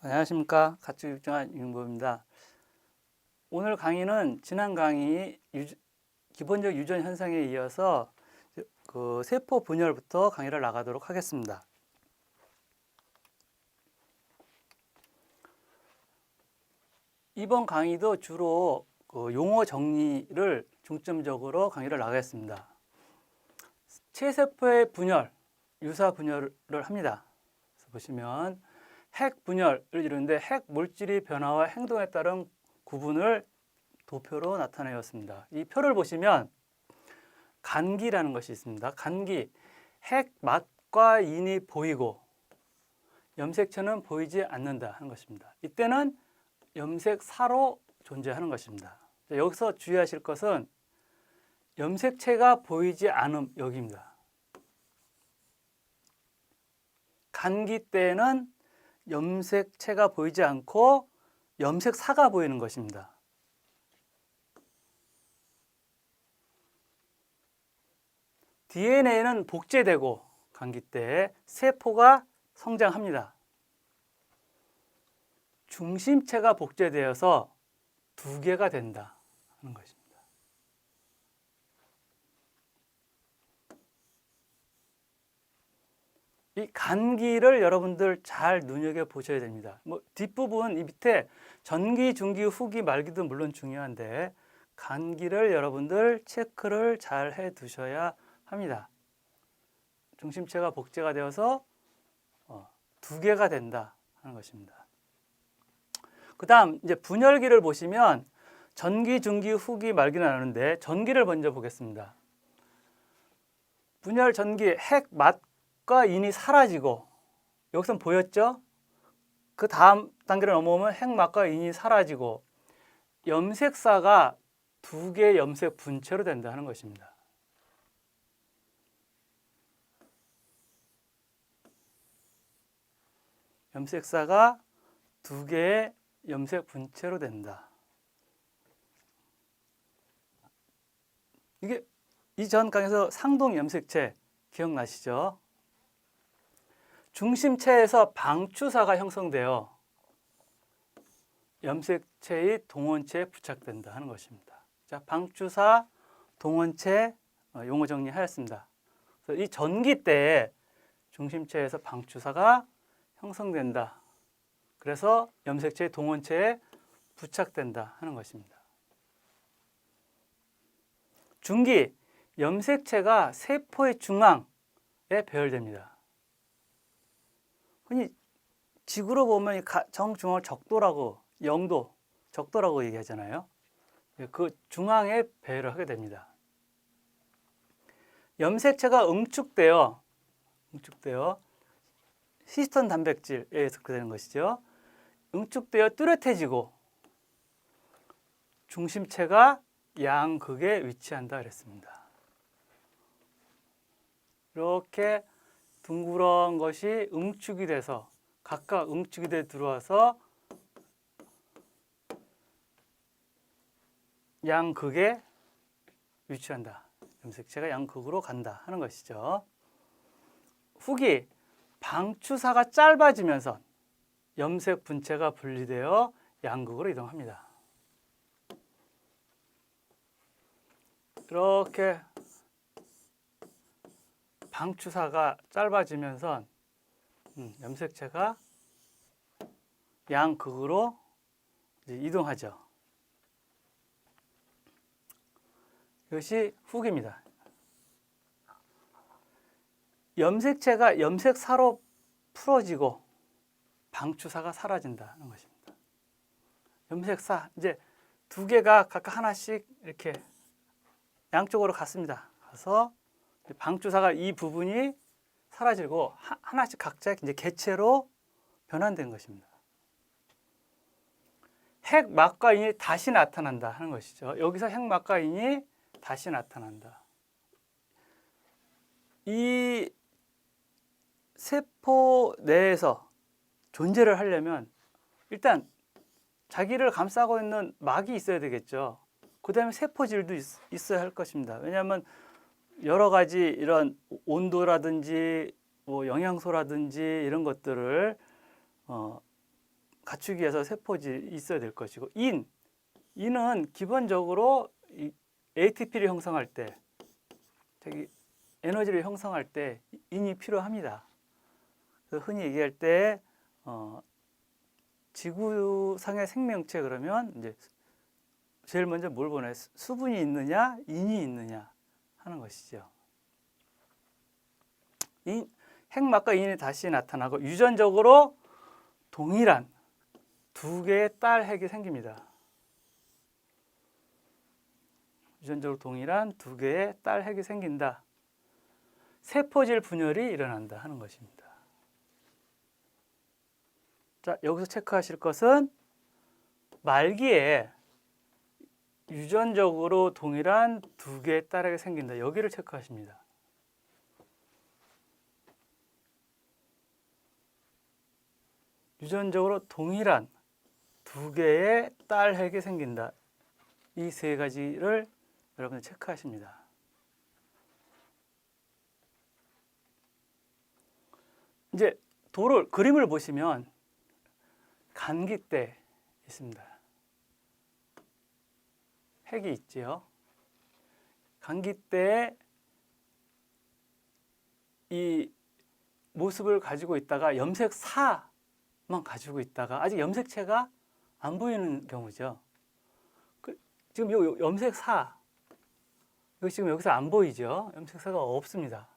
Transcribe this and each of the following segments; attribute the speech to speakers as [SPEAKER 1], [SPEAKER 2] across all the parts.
[SPEAKER 1] 안녕하십니까. 가축 육종한 윤보입니다. 오늘 강의는 지난 강의 기본적 유전 현상에 이어서 그 세포 분열부터 강의를 나가도록 하겠습니다. 이번 강의도 주로 그 용어 정리를 중점적으로 강의를 나가겠습니다. 체세포의 분열, 유사 분열을 합니다. 그래서 보시면 핵 분열을 이루는데 핵 물질의 변화와 행동에 따른 구분을 도표로 나타내었습니다. 이 표를 보시면 간기라는 것이 있습니다. 간기, 핵 맛과 인이 보이고 염색체는 보이지 않는다 하는 것입니다. 이때는 염색사로 존재하는 것입니다. 여기서 주의하실 것은 염색체가 보이지 않음 여기입니다. 간기 때에는 염색체가 보이지 않고 염색사가 보이는 것입니다. DNA는 복제되고 간기 때 세포가 성장합니다. 중심체가 복제되어서 두 개가 된다 하는 것입니다. 이 간기를 여러분들 잘 눈여겨보셔야 됩니다. 뒷부분 이 밑에 전기, 중기, 후기, 말기도 물론 중요한데 간기를 여러분들 체크를 잘 해두셔야 합니다. 중심체가 복제가 되어서 두 개가 된다 하는 것입니다. 그 다음 이제 분열기를 보시면 전기, 중기, 후기, 말기는 나누는데 전기를 먼저 보겠습니다. 분열 전기, 핵, 맛과 인이 사라지고 여기선 보였죠? 그 다음 단계를 넘어오면 핵, 맛과 인이 사라지고 염색사가 두 개의 염색 분체로 된다 하는 것입니다. 염색사가 두 개의 염색 분체로 된다. 이게 이전 강에서 상동 염색체 기억나시죠? 중심체에서 방추사가 형성되어 염색체의 동원체에 부착된다 하는 것입니다. 자, 방추사, 동원체 용어 정리하였습니다. 그래서 이 전기 때에 중심체에서 방추사가 형성된다. 그래서 염색체의 동원체에 부착된다 하는 것입니다. 중기, 염색체가 세포의 중앙에 배열됩니다. 흔히 지구로 보면 정중앙을 적도라고, 영도, 적도라고 얘기하잖아요. 그 중앙에 배열을 하게 됩니다. 염색체가 응축되어 히스톤 단백질에 의해서 그렇게 되는 것이죠. 응축되어 뚜렷해지고 중심체가 양극에 위치한다 그랬습니다. 이렇게 둥그런 것이 응축이 돼서 각각 응축이 돼 들어와서 양극에 위치한다. 염색체가 양극으로 간다 하는 것이죠. 후기, 방추사가 짧아지면서 염색 분체가 분리되어 양극으로 이동합니다. 이렇게 방추사가 짧아지면서 염색체가 양극으로 이동하죠. 이것이 후기입니다. 염색체가 염색사로 풀어지고 방추사가 사라진다는 것입니다. 염색사 이제 두 개가 각각 하나씩 이렇게 양쪽으로 갔습니다. 가서 방추사가 이 부분이 사라지고 하나씩 각자 이제 개체로 변환된 것입니다. 핵, 맛과 인이 다시 나타난다 하는 것이죠. 여기서 핵, 맛과 인이 다시 나타난다. 이 세포 내에서 존재를 하려면 일단 자기를 감싸고 있는 막이 있어야 되겠죠. 그 다음에 세포질도 있어야 할 것입니다. 왜냐하면 여러 가지 이런 온도라든지 뭐 영양소라든지 이런 것들을 갖추기 위해서 세포질이 있어야 될 것이고, 인은 기본적으로 이 ATP를 형성할 때, 되게 에너지를 형성할 때 인이 필요합니다. 그래서 흔히 얘기할 때 지구상의 생명체 그러면 이제 제일 먼저 뭘 보나요? 수분이 있느냐, 인이 있느냐 하는 것이죠. 핵막과 인이 다시 나타나고 유전적으로 동일한 두 개의 딸 핵이 생깁니다. 유전적으로 동일한 두 개의 딸 핵이 생긴다. 세포질 분열이 일어난다 하는 것입니다. 자, 여기서 체크하실 것은 말기에 유전적으로 동일한 두 개의 딸 핵이 생긴다. 여기를 체크하십니다. 유전적으로 동일한 두 개의 딸 핵이 생긴다. 이 세 가지를 여러분들 체크하십니다. 이제 그림을 보시면 감기 때 있습니다. 핵이 있지요. 감기 때 이 모습을 가지고 있다가 염색사만 가지고 있다가 아직 염색체가 안 보이는 경우죠. 지금 이 염색사, 이거 지금 여기서 안 보이죠? 염색사가 없습니다.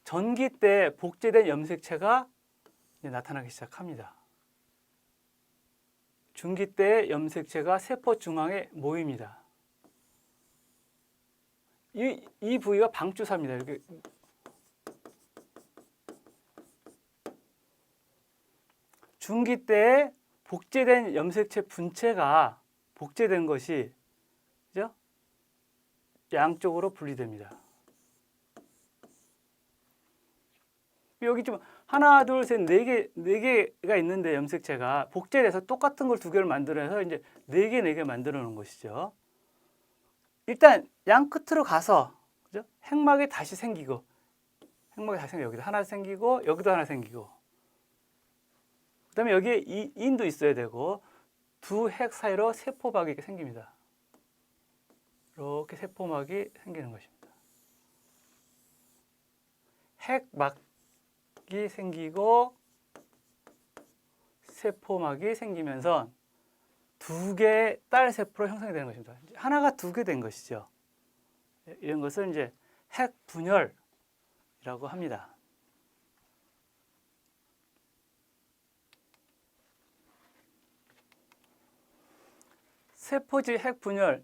[SPEAKER 1] 전기 때 복제된 염색체가 이제 나타나기 시작합니다. 중기 때 염색체가 세포 중앙에 모입니다. 이 부위가 방주사입니다. 이렇게 중기 때 복제된 염색체 분체가 복제된 것이 그죠? 양쪽으로 분리됩니다. 여기 좀 하나, 둘, 셋, 네 개가 있는데 염색체가 복제돼서 똑같은 걸 두 개를 만들어서 이제 네 개 만들어 놓은 것이죠. 일단 양 끝으로 가서 그죠? 핵막이 다시 생기고 여기도 하나 생기고 여기도 하나 생기고 그다음에 여기에 인도 있어야 되고 두 핵 사이로 세포막이 생깁니다. 이렇게 세포막이 생기는 것입니다. 핵막이 생기고 세포막이 생기면서 두 개의 딸 세포로 형성이 되는 것입니다. 하나가 두 개 된 것이죠. 이런 것을 이제 핵 분열이라고 합니다. 세포질 핵 분열.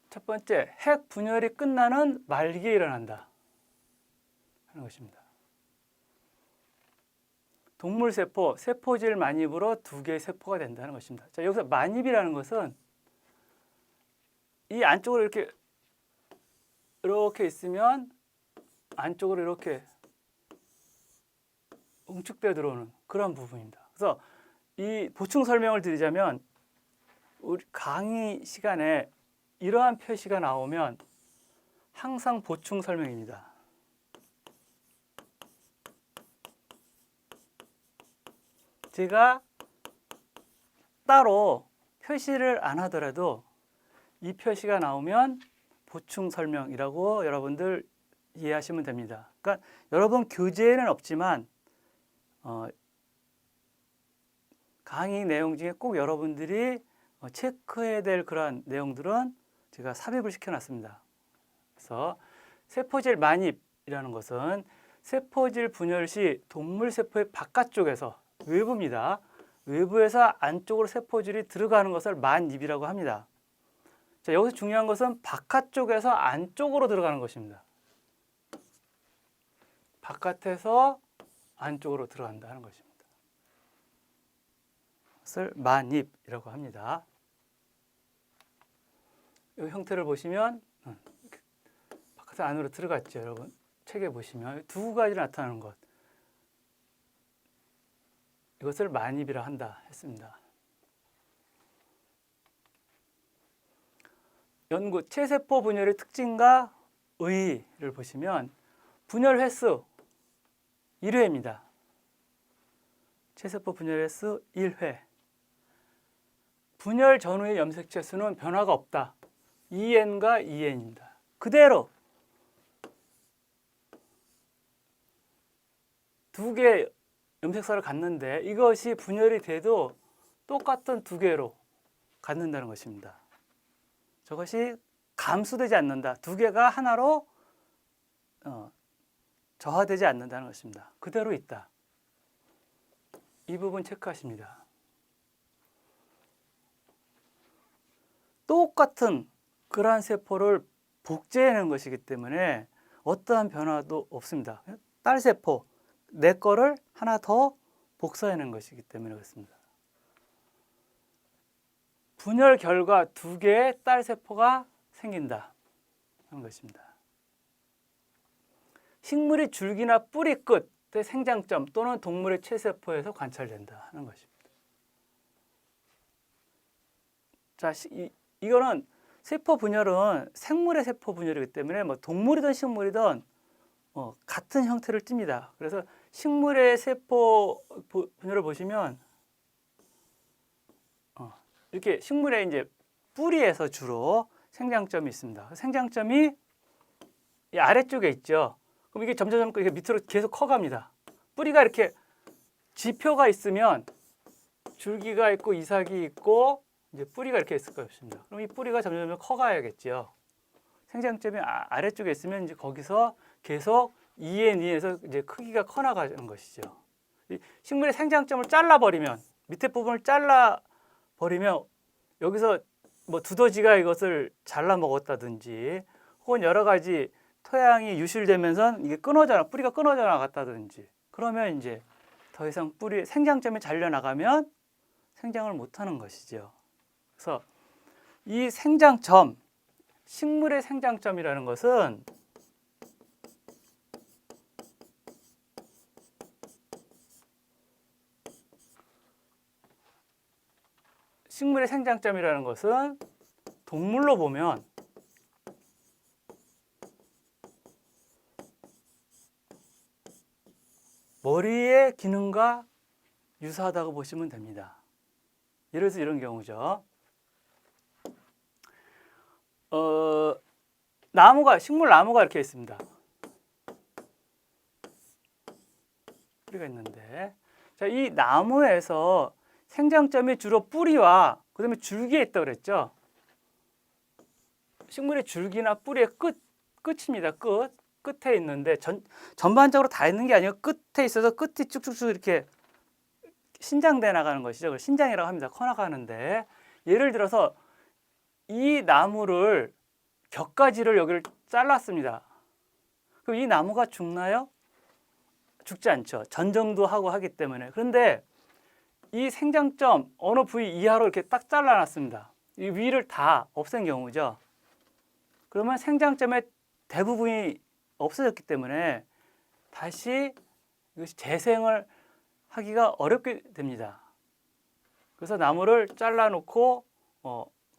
[SPEAKER 1] 첫 번째, 핵 분열이 끝나는 말기에 일어난다 하는 것입니다. 동물 세포, 세포질 만입으로 두 개의 세포가 된다는 것입니다. 자, 여기서 만입이라는 것은 이 안쪽으로 이렇게 있으면 안쪽으로 이렇게 응축되어 들어오는 그런 부분입니다. 그래서 이 보충 설명을 드리자면 우리 강의 시간에 이러한 표시가 나오면 항상 보충 설명입니다. 제가 따로 표시를 안 하더라도 이 표시가 나오면 보충 설명이라고 여러분들 이해하시면 됩니다. 그러니까 여러분 교재에는 없지만 강의 내용 중에 꼭 여러분들이 체크해야 될 그러한 내용들은 제가 삽입을 시켜놨습니다. 그래서 세포질 만입이라는 것은 세포질 분열 시 동물 세포의 바깥쪽에서 외부입니다. 외부에서 안쪽으로 세포질이 들어가는 것을 만입이라고 합니다. 자, 여기서 중요한 것은 바깥쪽에서 안쪽으로 들어가는 것입니다. 바깥에서 안쪽으로 들어간다 하는 것입니다. 그것을 만입이라고 합니다. 이 형태를 보시면 바깥에서 안으로 들어갔죠. 여러분 책에 보시면 두 가지 나타나는 것. 이것을 만입이라 한다 했습니다. 연구 체세포 분열의 특징과 의의를 보시면 분열 횟수 1회입니다. 체세포 분열 횟수 1회. 분열 전후의 염색체 수는 변화가 없다. 2N과 2N입니다. 그대로 두 개의 염색소를 갖는데 이것이 분열이 돼도 똑같은 두 개로 갖는다는 것입니다. 저것이 감수되지 않는다. 두 개가 하나로 저하되지 않는다는 것입니다. 그대로 있다. 이 부분 체크하십니다. 똑같은 그러한 세포를 복제해내는 것이기 때문에 어떠한 변화도 없습니다. 딸 세포, 내 거를 하나 더 복사해낸 것이기 때문에 그렇습니다. 분열 결과 두 개의 딸 세포가 생긴다 하는 것입니다. 식물의 줄기나 뿌리 끝의 생장점 또는 동물의 체세포에서 관찰된다 하는 것입니다. 자, 이거는 세포 분열은 생물의 세포 분열이기 때문에 뭐 동물이든 식물이든 같은 형태를 띱니다. 그래서 식물의 세포 분열을 보시면 이렇게 식물의 이제 뿌리에서 주로 생장점이 있습니다. 생장점이 이 아래쪽에 있죠. 그럼 이게 점점 이렇게 밑으로 계속 커갑니다. 뿌리가 이렇게 지표가 있으면 줄기가 있고 이삭이 있고 이제 뿌리가 이렇게 있을 것입니다. 그럼 이 뿌리가 점점 커가야겠죠. 생장점이 아래쪽에 있으면 이제 거기서 계속 2N2에서 이제 크기가 커나가는 것이죠. 이 식물의 생장점을 잘라버리면 밑에 부분을 잘라버리면 여기서 뭐 두더지가 이것을 잘라 먹었다든지 혹은 여러 가지 토양이 유실되면서 이게 뿌리가 끊어져 나갔다든지 그러면 이제 더 이상 뿌리 생장점이 잘려 나가면 생장을 못하는 것이죠. 그래서 이 생장점, 식물의 생장점이라는 것은 동물로 보면 머리의 기능과 유사하다고 보시면 됩니다. 예를 들어서 이런 경우죠. 식물 나무가 이렇게 있습니다. 뿌리가 있는데, 자, 이 나무에서 생장점이 주로 뿌리와 그다음에 줄기에 있다고 그랬죠. 식물의 줄기나 뿌리의 끝입니다. 끝에 있는데 전반적으로 다 있는 게 아니고 끝에 있어서 끝이 쭉쭉쭉 이렇게 신장돼 나가는 것이죠. 그걸 신장이라고 합니다. 커나가는데 예를 들어서 이 나무를 격가지를 여기를 잘랐습니다. 그럼 이 나무가 죽나요? 죽지 않죠. 전정도 하고 하기 때문에. 그런데 이 생장점 어느 부위 이하로 이렇게 딱 잘라놨습니다. 이 위를 다 없앤 경우죠. 그러면 생장점의 대부분이 없어졌기 때문에 다시 이것이 재생을 하기가 어렵게 됩니다. 그래서 나무를 잘라놓고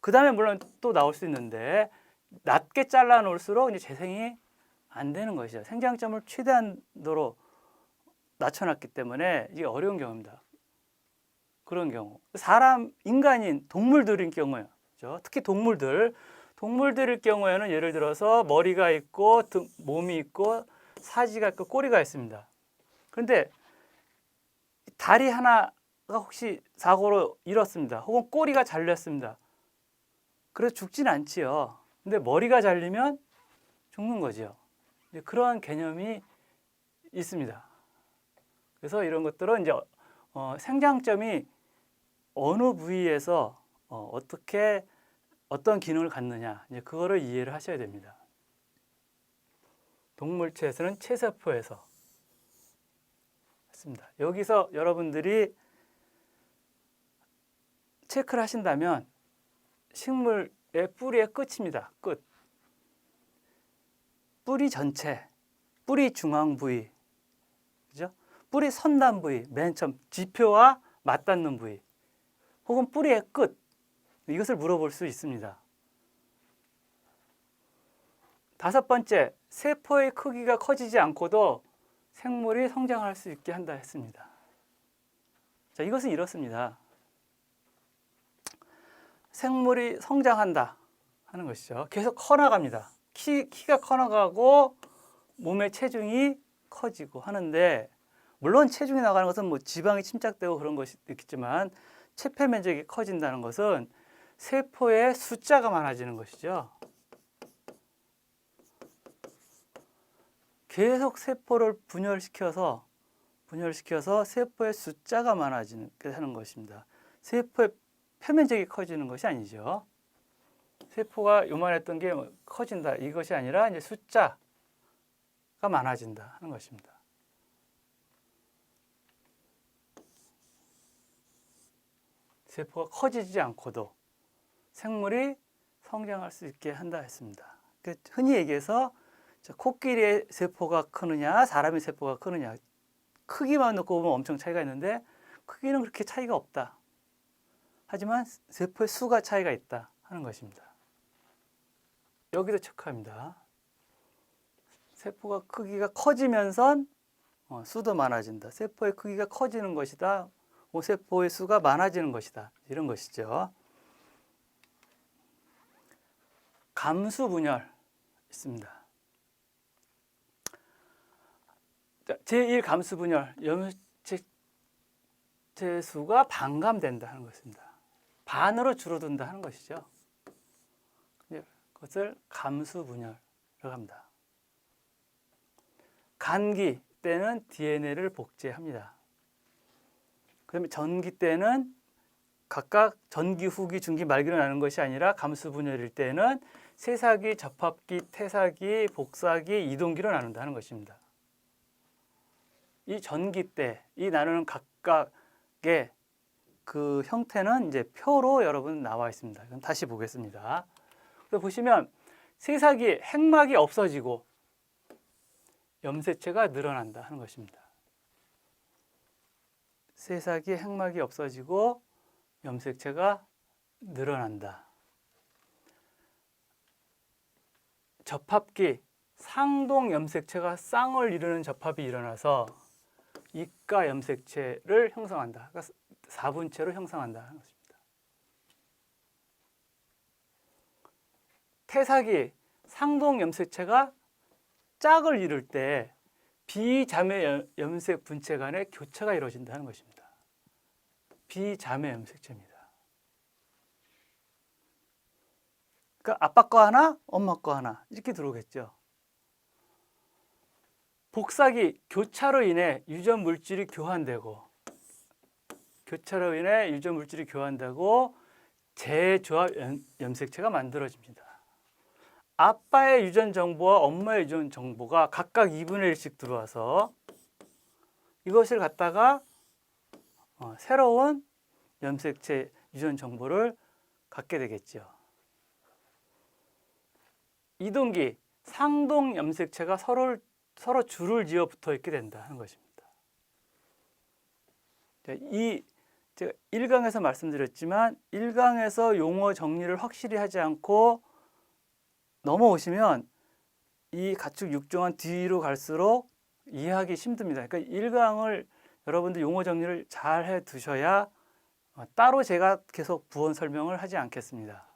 [SPEAKER 1] 그 다음에 물론 또 나올 수 있는데 낮게 잘라놓을수록 이제 재생이 안 되는 것이죠. 생장점을 최대한도로 낮춰놨기 때문에 이게 어려운 경우입니다. 그런 경우 인간인 동물들인 경우요. 특히 동물들일 경우에는 예를 들어서 머리가 있고 몸이 있고 사지가 있고 꼬리가 있습니다. 그런데 다리 하나가 혹시 사고로 잃었습니다. 혹은 꼬리가 잘렸습니다. 그래서 죽지는 않지요. 근데 머리가 잘리면 죽는 거죠. 그런 개념이 있습니다. 그래서 이런 것들은 이제 생장점이 어느 부위에서 어떤 기능을 갖느냐, 이제 그거를 이해를 하셔야 됩니다. 동물체에서는 체세포에서 했습니다. 여기서 여러분들이 체크를 하신다면 식물의 뿌리의 끝입니다. 끝. 뿌리 전체, 뿌리 중앙 부위, 그죠? 뿌리 선단 부위, 맨 처음 지표와 맞닿는 부위, 혹은 뿌리의 끝. 이것을 물어볼 수 있습니다. 다섯 번째, 세포의 크기가 커지지 않고도 생물이 성장할 수 있게 한다 했습니다. 자, 이것은 이렇습니다. 생물이 성장한다 하는 것이죠. 계속 커나갑니다. 키가 커나가고 몸의 체중이 커지고 하는데, 물론 체중이 나가는 것은 뭐 지방이 침착되고 그런 것이 있겠지만 체폐 면적이 커진다는 것은 세포의 숫자가 많아지는 것이죠. 계속 세포를 분열시켜서 세포의 숫자가 많아지는 하는 것입니다. 세포의 표면적이 커지는 것이 아니죠. 세포가 요만했던 게 커진다 이것이 아니라 이제 숫자가 많아진다 하는 것입니다. 세포가 커지지 않고도 생물이 성장할 수 있게 한다 했습니다. 흔히 얘기해서 코끼리의 세포가 크느냐 사람의 세포가 크느냐, 크기만 놓고 보면 엄청 차이가 있는데 크기는 그렇게 차이가 없다. 하지만 세포의 수가 차이가 있다 하는 것입니다. 여기도 체크합니다. 세포가 크기가 커지면서 수도 많아진다. 세포의 크기가 커지는 것이다. 세포의 수가 많아지는 것이다. 이런 것이죠. 감수 분열 있습니다. 제1 감수 분열, 염색체 수가 반감된다 하는 것입니다. 반으로 줄어든다 하는 것이죠. 그것을 감수 분열이라고 합니다. 간기 때는 DNA를 복제합니다. 그다음에 전기 때는 각각 전기, 후기, 중기, 말기로 나는 것이 아니라 감수 분열일 때는 세사기, 접합기, 태사기, 복사기, 이동기로 나눈다는 것입니다. 이 전기 때 이 나누는 각각의 그 형태는 이제 표로 여러분 나와 있습니다. 그럼 다시 보겠습니다. 그래서 보시면 세사기 핵막이 없어지고 염색체가 늘어난다 하는 것입니다. 세사기 핵막이 없어지고 염색체가 늘어난다. 접합기 상동 염색체가 쌍을 이루는 접합이 일어나서 이가 염색체를 형성한다. 그러니까 4분체로 형성한다 하는 것입니다. 태사기 상동 염색체가 짝을 이룰 때 비자매 염색 분체 간의 교차가 이루어진다는 것입니다. 비자매 염색체입니다. 그러니까 아빠 거 하나, 엄마 거 하나 이렇게 들어오겠죠. 복사기 교차로 인해 유전 물질이 교환되고 재조합 염색체가 만들어집니다. 아빠의 유전 정보와 엄마의 유전 정보가 각각 2분의 1씩 들어와서 이것을 갖다가 새로운 염색체 유전 정보를 갖게 되겠죠. 이동기, 상동 염색체가 서로 줄을 지어 붙어 있게 된다 하는 것입니다. 제가 1강에서 말씀드렸지만 1강에서 용어 정리를 확실히 하지 않고 넘어오시면 이 가축 육종은 뒤로 갈수록 이해하기 힘듭니다. 그러니까 1강을 여러분들 용어 정리를 잘 해 두셔야 따로 제가 계속 부원 설명을 하지 않겠습니다.